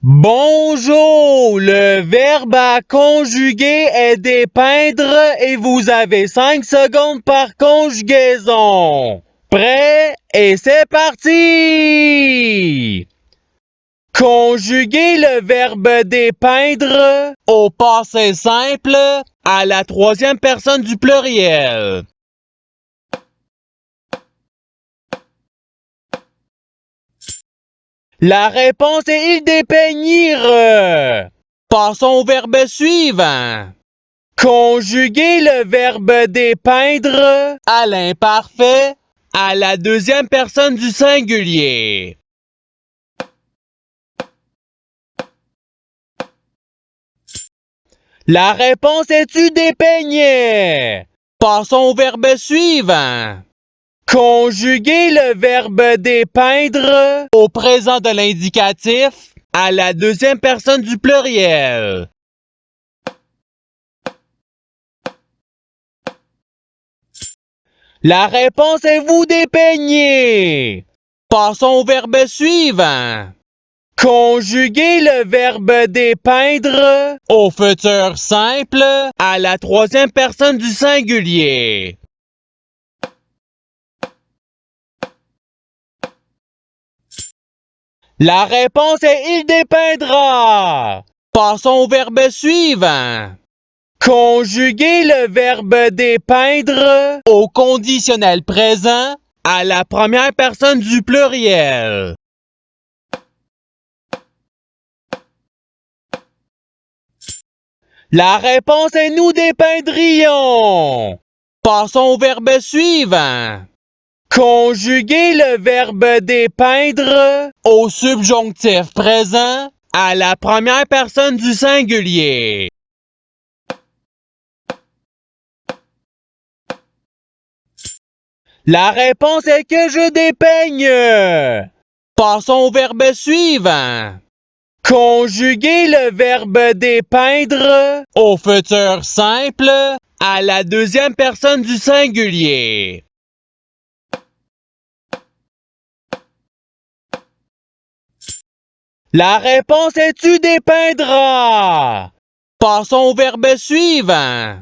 Bonjour, le verbe à conjuguer est dépeindre et vous avez 5 secondes par conjugaison. Prêt? Et c'est parti! Conjuguer le verbe dépeindre au passé simple à la troisième personne du pluriel. La réponse est il dépeignir. Passons au verbe suivant. Conjuguer le verbe dépeindre à l'imparfait à la deuxième personne du singulier. La réponse est tu dépeignais. Passons au verbe suivant. Conjuguer le verbe dépeindre au présent de l'indicatif à la deuxième personne du pluriel. La réponse est vous dépeignez. Passons au verbe suivant. Conjuguer le verbe dépeindre au futur simple à la troisième personne du singulier. La réponse est il dépeindra. Passons au verbe suivant. Conjuguer le verbe dépeindre au conditionnel présent à la première personne du pluriel. La réponse est nous dépeindrions. Passons au verbe suivant. Conjuguer le verbe dépeindre au subjonctif présent à la première personne du singulier. La réponse est que je dépeigne. Passons au verbe suivant. Conjuguer le verbe dépeindre au futur simple à la deuxième personne du singulier. La réponse est tu dépeindras. Passons au verbe suivant.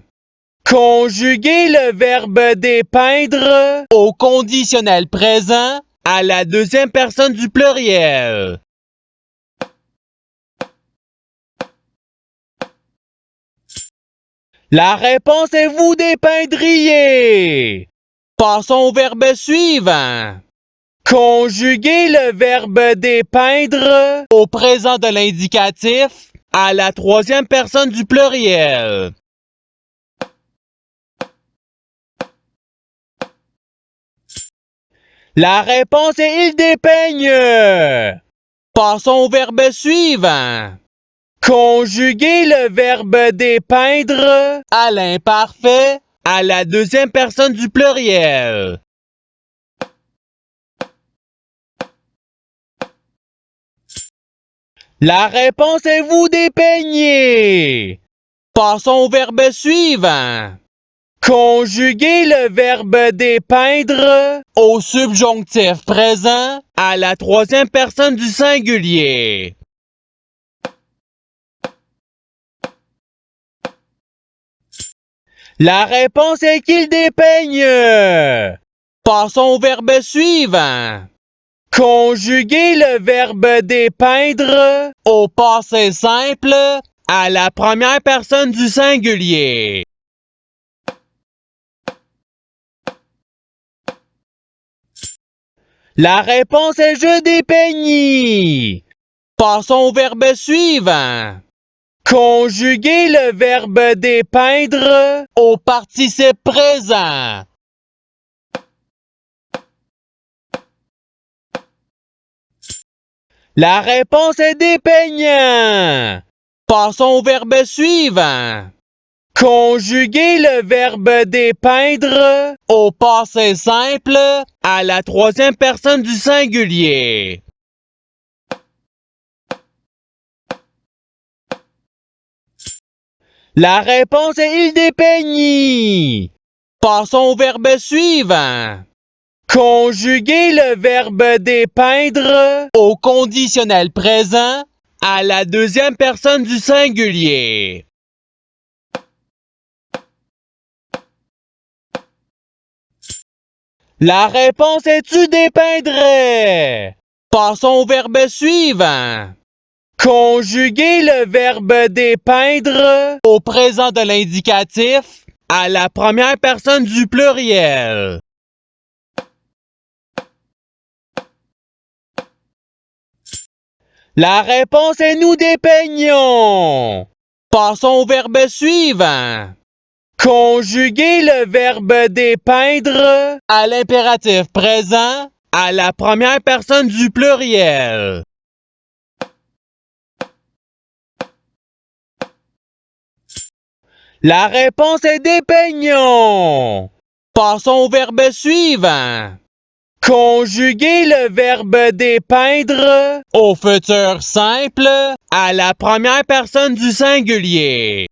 Conjuguer le verbe dépeindre au conditionnel présent à la deuxième personne du pluriel. La réponse est vous dépeindriez. Passons au verbe suivant. Conjuguer le verbe dépeindre au présent de l'indicatif à la troisième personne du pluriel. La réponse est il dépeigne. Passons au verbe suivant. Conjuguer le verbe dépeindre à l'imparfait à la deuxième personne du pluriel. La réponse est vous dépeignez. Passons au verbe suivant. Conjuguer le verbe dépeindre au subjonctif présent à la troisième personne du singulier. La réponse est qu'il dépeigne. Passons au verbe suivant. Conjuguer le verbe dépeindre au passé simple à la première personne du singulier. La réponse est je dépeignis. Passons au verbe suivant. Conjuguer le verbe dépeindre au participe présent. La réponse est dépeignant. Passons au verbe suivant. Conjuguer le verbe dépeindre au passé simple à la troisième personne du singulier. La réponse est il dépeignis. Passons au verbe suivant. Conjuguer le verbe dépeindre au conditionnel présent à la deuxième personne du singulier. La réponse est tu dépeindrais. Passons au verbe suivant. Conjuguer le verbe dépeindre au présent de l'indicatif à la première personne du pluriel. La réponse est nous dépeignons. Passons au verbe suivant. Conjuguer le verbe dépeindre à l'impératif présent à la première personne du pluriel. La réponse est dépeignons. Passons au verbe suivant. Conjuguer le verbe dépeindre au futur simple à la première personne du singulier.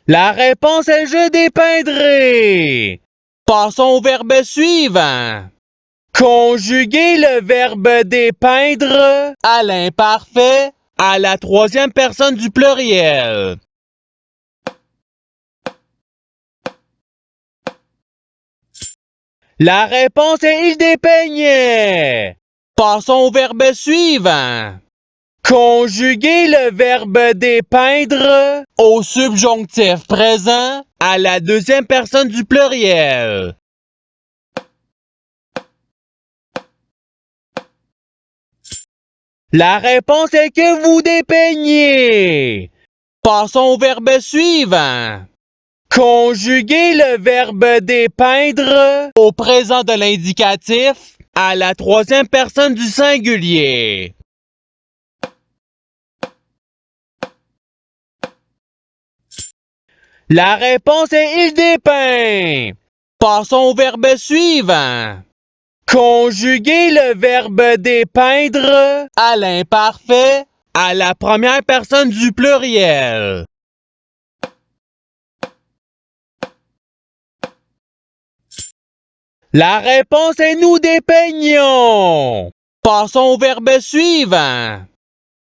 La réponse est je dépeindrai. Passons au verbe suivant. Conjuguer le verbe dépeindre à l'imparfait à la troisième personne du pluriel. La réponse est il dépeignait. Passons au verbe suivant. Conjuguer le verbe dépeindre au subjonctif présent à la deuxième personne du pluriel. La réponse est que vous dépeignez. Passons au verbe suivant. Conjuguer le verbe dépeindre au présent de l'indicatif à la troisième personne du singulier. La réponse est il dépeint. Passons au verbe suivant. Conjuguer le verbe dépeindre à l'imparfait à la première personne du pluriel. La réponse est nous dépeignons. Passons au verbe suivant.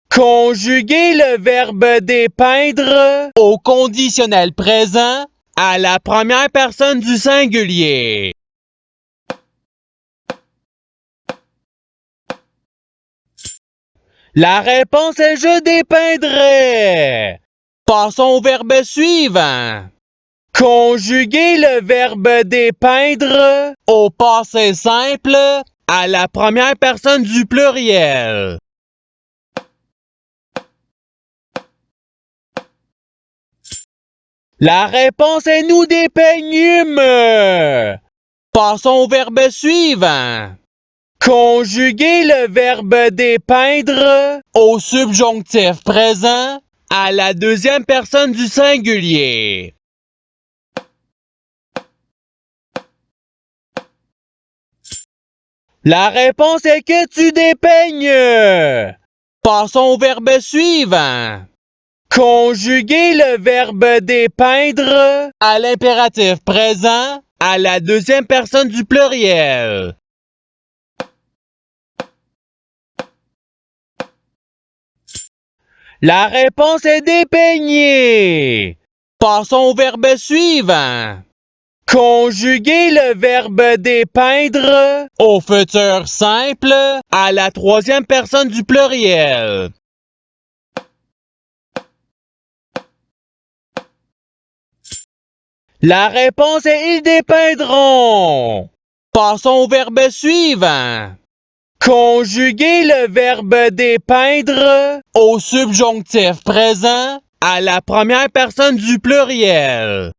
Conjuguer le verbe dépeindre au conditionnel présent à la première personne du singulier. La réponse est je dépeindrai. Passons au verbe suivant. Conjuguer le verbe dépeindre au passé simple à la première personne du pluriel. La réponse est nous dépeignûmes. Passons au verbe suivant. Conjuguer le verbe dépeindre au subjonctif présent à la deuxième personne du singulier. La réponse est que tu dépeignes. Passons au verbe suivant. Conjuguer le verbe dépeindre à l'impératif présent à la deuxième personne du pluriel. La réponse est dépeigner. Passons au verbe suivant. Conjuguer le verbe dépeindre au futur simple à la troisième personne du pluriel. La réponse est ils dépeindront. Passons au verbe suivant. Conjuguer le verbe dépeindre au subjonctif présent à la première personne du pluriel.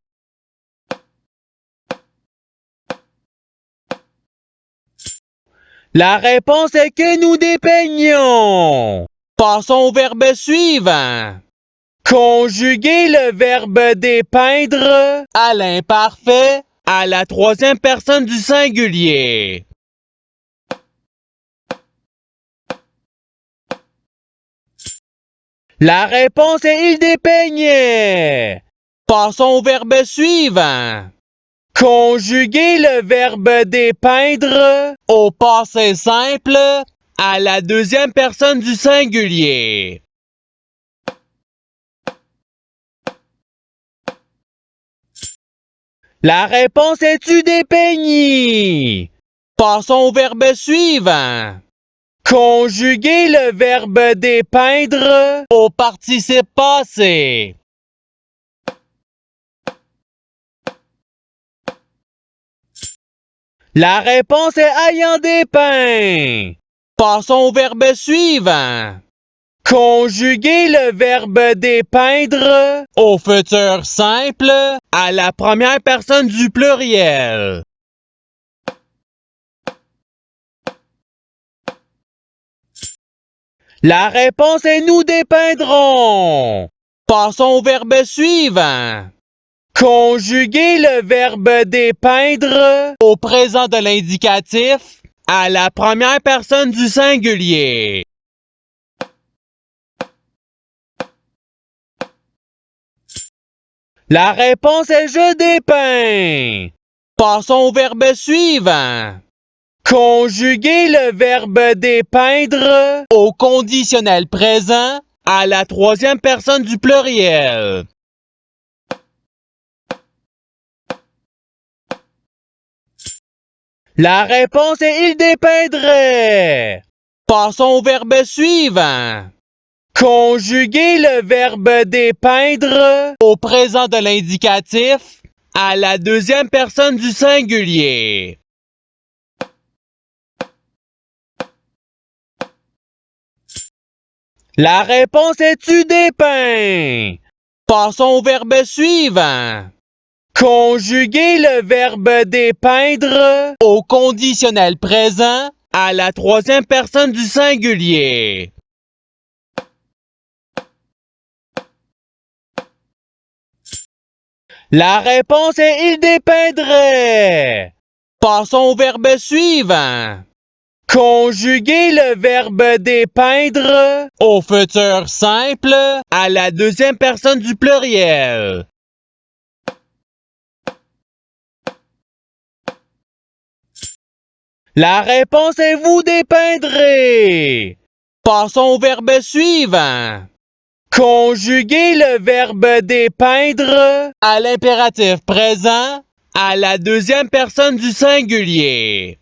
La réponse est que nous dépeignons. Passons au verbe suivant. Conjuguer le verbe dépeindre à l'imparfait à la troisième personne du singulier. La réponse est il dépeignait. Passons au verbe suivant. Conjuguer le verbe dépeindre au passé simple à la deuxième personne du singulier. La réponse est tu dépeignis. Passons au verbe suivant. Conjuguer le verbe dépeindre au participe passé. La réponse est ayant dépeint. Passons au verbe suivant. Conjuguer le verbe dépeindre au futur simple à la première personne du pluriel. La réponse est nous dépeindrons. Passons au verbe suivant. Conjuguer le verbe dépeindre au présent de l'indicatif à la première personne du singulier. La réponse est je dépeins. Passons au verbe suivant. Conjuguer le verbe dépeindre au conditionnel présent à la troisième personne du pluriel. La réponse est il dépeindrait. Passons au verbe suivant. Conjuguer le verbe dépeindre au présent de l'indicatif à la deuxième personne du singulier. La réponse est tu dépeins. Passons au verbe suivant. Conjuguer le verbe dépeindre au conditionnel présent à la troisième personne du singulier. La réponse est il dépeindrait. Passons au verbe suivant. Conjuguer le verbe dépeindre au futur simple à la deuxième personne du pluriel. La réponse est vous dépeindrez. Passons au verbe suivant. Conjuguer le verbe dépeindre à l'impératif présent à la deuxième personne du singulier.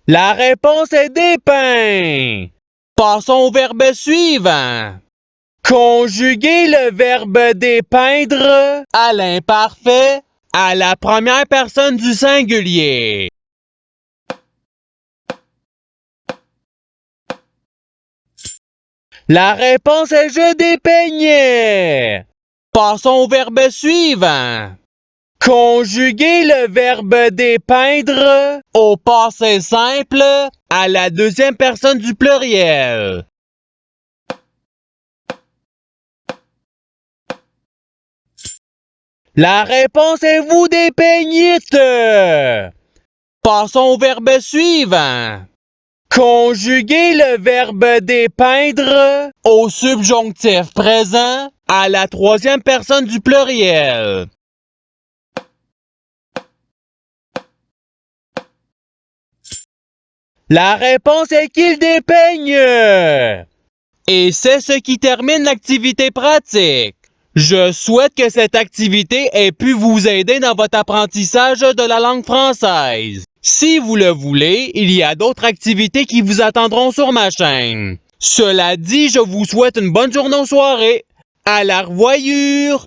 La réponse est dépeint. Passons au verbe suivant. Conjuguer le verbe dépeindre à l'imparfait à la première personne du singulier. La réponse est je dépeignais. Passons au verbe suivant. Conjuguer le verbe dépeindre au passé simple à la deuxième personne du pluriel. La réponse est vous dépeignîtes. Passons au verbe suivant. Conjuguer le verbe dépeindre au subjonctif présent à la troisième personne du pluriel. La réponse est qu'il dépeigne. Et c'est ce qui termine l'activité pratique. Je souhaite que cette activité ait pu vous aider dans votre apprentissage de la langue française. Si vous le voulez, il y a d'autres activités qui vous attendront sur ma chaîne. Cela dit, je vous souhaite une bonne journée ou soirée. À la revoyure!